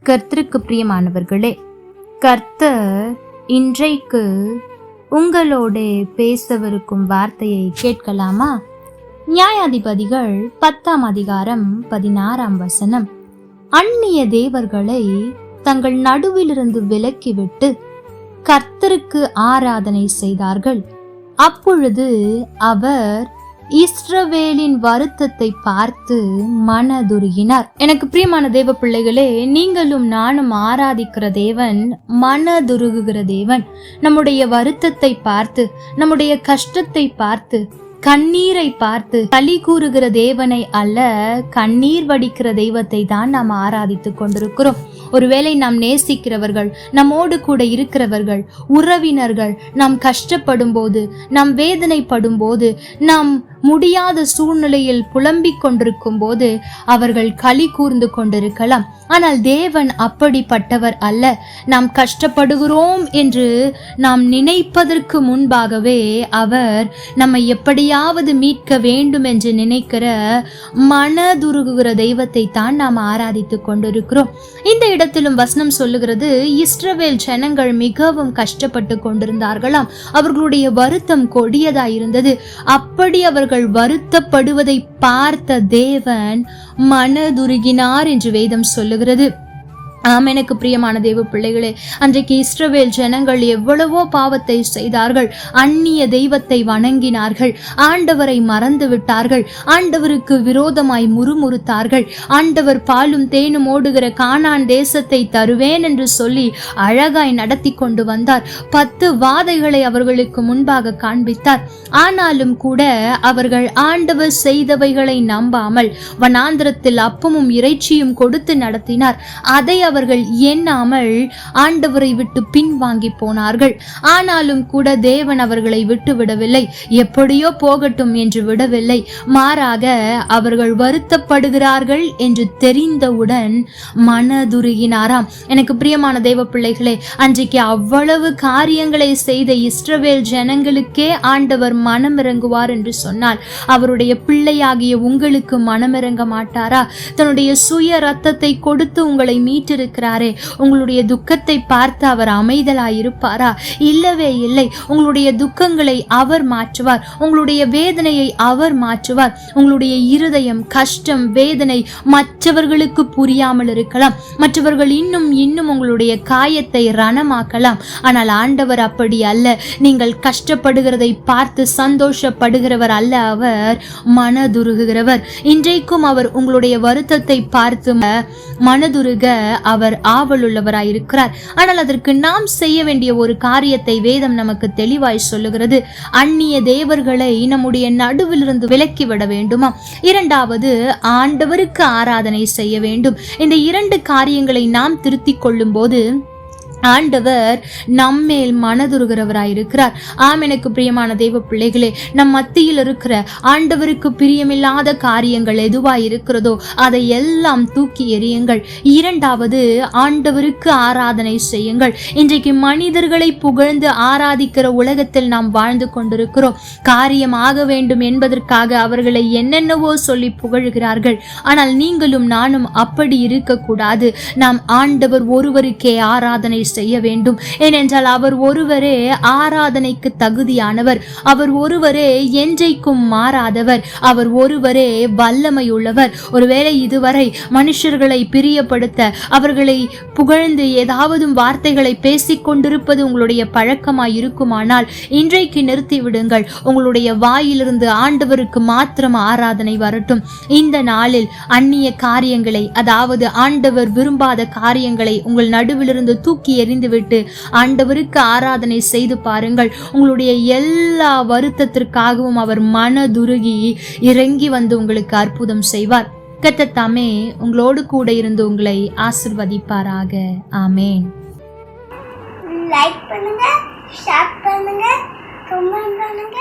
கர்த்தருக்கு பிரியமானவர்களே, கர்த்தர் இன்றைக்கு உங்களோட பேசவிருக்கும் வார்த்தையை கேட்கலாமா? நியாயாதிபதிகள் 10ஆம் அதிகாரம் 16ஆம் வசனம். அந்நிய தேவர்களை தங்கள் நடுவிலிருந்து விலக்கிவிட்டு கர்த்தருக்கு ஆராதனை செய்தார்கள். அப்பொழுது அவர் இஸ்ரவேலின் வருத்தத்தை பார்த்து மனதுருகினார். எனக்கு பிரியமான தேவ பிள்ளைகளே, நீங்களும் நானும் ஆராதிக்கிற தேவன் மனதுருகுகிற தேவன். நம்முடைய வருத்தத்தை பார்த்து, நம்முடைய கஷ்டத்தை பார்த்து, கண்ணீரை பார்த்து களி கூறுகிற தேவனை அல்ல, கண்ணீர் வடிக்கிற தெய்வத்தை தான் நாம் ஆராதித்து கொண்டிருக்கிறோம். ஒருவேளை நாம் நேசிக்கிறவர்கள், நம்மோடு கூட இருக்கிறவர்கள், உறவினர்கள் நாம் கஷ்டப்படும் போது, நாம் வேதனைப்படும் போது, நாம் முடியாத சூழ்நிலையில் புலம்பிக் கொண்டிருக்கும் போது அவர்கள் களி கூர்ந்து கொண்டிருக்கலாம். ஆனால் தேவன் அப்படிப்பட்டவர் அல்ல. நாம் கஷ்டப்படுகிறோம் என்று நாம் நினைப்பதற்கு முன்பாகவே அவர் நம்மை எப்படியாவது மீட்க வேண்டும் என்று நினைக்கிற மனதுருகுகிற தெய்வத்தை தான் நாம் ஆராதித்து கொண்டிருக்கிறோம். இந்த இடத்திலும் வசனம் சொல்லுகிறது, இஸ்ரவேல் ஜனங்கள் மிகவும் கஷ்டப்பட்டு கொண்டிருந்தார்களாம். அவர்களுடைய வருத்தம் கொடியதாயிருந்தது. அப்படி அவர்கள் வருத்தப்படுவதை பார்த்த தேவன் மனதுருகினார் என்று வேதம் சொல்லுகிறது. எனக்கு பிரியமான தேவ பிள்ளைகளே, அன்றைக்கு இஸ்ரவேல் ஜனங்கள் எவ்வளவோ பாவத்தை செய்தார்கள். அந்நிய தெய்வத்தை வணங்கினார்கள், ஆண்டவரை மறந்து விட்டார்கள், ஆண்டவருக்கு விரோதமாய் முறுமுறுத்தார்கள். ஆண்டவர் பாலும் தேனும் ஓடுகிற கானான் தேசத்தை தருவேன் என்று சொல்லி அழகாய் நடத்தி கொண்டு வந்தார். 10 வாதைகளை அவர்களுக்கு முன்பாக காண்பித்தார். ஆனாலும் கூட அவர்கள் ஆண்டவர் செய்தவைகளை நம்பாமல் வனாந்திரத்தில் அப்பமும் இறைச்சியும் கொடுத்து நடத்தினார். அதை அவர்கள் எண்ணாமல் ஆண்டவரை விட்டு பின்வாங்கி போனார்கள். ஆனாலும் கூட தேவன் அவர்களை விட்டு விடவில்லை. எப்படியோ போகட்டும் என்று விடவில்லை. மாறாக அவர்கள் வருத்தப்படுகிறார்கள் என்று தெரிந்தவுடன் மனதுருகினாராம். எனக்கு பிரியமான தேவ பிள்ளைகளே, அன்றைக்கு அவ்வளவு காரியங்களை செய்த இஸ்ரவேல் ஜனங்களுக்கே ஆண்டவர் மனமிறங்குவார் என்று சொன்னால், அவருடைய பிள்ளையாகிய உங்களுக்கு மனமிறங்க மாட்டாரா? தன்னுடைய சுய ரத்தத்தை கொடுத்து உங்களை மீட்டிருக்கிறாரே, உங்களுடைய துக்கத்தை பார்த்து அவர் அமைதலாயிருப்பாரா? இல்லவே இல்லை. உங்களுடைய துக்கங்களை அவர் மாற்றுவார். உங்களுடைய வேதனையை அவர் மாற்றுவார். உங்களுடைய இருதயம், கஷ்டம், வேதனை மற்றவர்களுக்கு புரியாமல் இருக்கலாம். மற்றவர்கள் இன்னும் உங்களுடைய காயத்தை ரணமாக்கலாம். ஆனால் ஆண்டவர் அப்படி அல்ல. நீங்கள் கஷ்டப்படுகிறதை பார்த்து சந்தோஷப்படுகிறவர் அல்ல, அவர் மனதுருகுகிறவர். இன்றைக்கும் அவர் உங்களுடைய வருத்தத்தை பார்த்து மனதுருக அவர் ஆவலுள்ளவராயிருக்கிறார். ஆனால் அதற்கு நாம் செய்ய வேண்டிய ஒரு காரியத்தை வேதம் நமக்கு தெளிவாய் சொல்லுகிறது. அந்நிய தேவர்களை நம்முடைய நடுவிலிருந்து விலக்கிவிட வேண்டுமா? 2வது, ஆண்டவருக்கு ஆராதனை செய்ய வேண்டும். இந்த 2 காரியங்களை நாம் திருத்திக் கொள்ளும் போது ஆண்டவர் நம்மேல் மனதுருகிறவராயிருக்கிறார். எனக்கு பிரியமான தேவ பிள்ளைகளே, நம் மத்தியில் இருக்கிற ஆண்டவருக்கு பிரியமில்லாத காரியங்கள் எதுவாய் இருக்கிறதோ அதை எல்லாம் தூக்கி எறியுங்கள். 2வது, ஆண்டவருக்கு ஆராதனை செய்யுங்கள். இன்றைக்கு மனிதர்களை புகழ்ந்து ஆராதிக்கிற உலகத்தில் நாம் வாழ்ந்து கொண்டிருக்கிறோம். காரியம் ஆக வேண்டும் என்பதற்காக அவர்களை என்னென்னவோ சொல்லி புகழ்கிறார்கள். ஆனால் நீங்களும் நானும் அப்படி இருக்கக்கூடாது. நாம் ஆண்டவர் ஒருவருக்கே ஆராதனை செய்ய வேண்டும். ஏனென்றால் அவர் ஒருவரே ஆராதனைக்கு தகுதியானவர். அவர் ஒருவரே என்றைக்கும் மாறாதவர். அவர் ஒருவரே வல்லமை உள்ளவர். ஒருவேளை இதுவரை மனுஷர்களை பிரியப்படுத்த, அவர்களை புகழ்ந்து ஏதாவது வார்த்தைகளை பேசிக் கொண்டிருப்பது உங்களுடைய பழக்கமாய் இருக்குமானால் இன்றைக்கு நிறுத்தி விடுங்கள். உங்களுடைய வாயிலிருந்து ஆண்டவருக்கு மாத்திரம் ஆராதனை வரட்டும். இந்த நாளில் அந்நிய காரியங்களை, அதாவது ஆண்டவர் விரும்பாத காரியங்களை உங்கள் நடுவிலிருந்து தூக்கி எறிந்துவிட்டு ஆண்டவருக்கு ஆராதனை செய்து பாருங்கள். உங்களுடைய எல்லா வருத்தத்திற்காகவும் அவர் மனதுருகி இறங்கி வந்து உங்களுக்கு அற்புதம் செய்வார். கர்த்தர் தாமே உங்களோடு கூட இருந்து உங்களை ஆசீர்வதிப்பாராக. ஆமேன். லைக் பண்ணுங்க, ஷேர் பண்ணுங்க, கமெண்ட் பண்ணுங்க.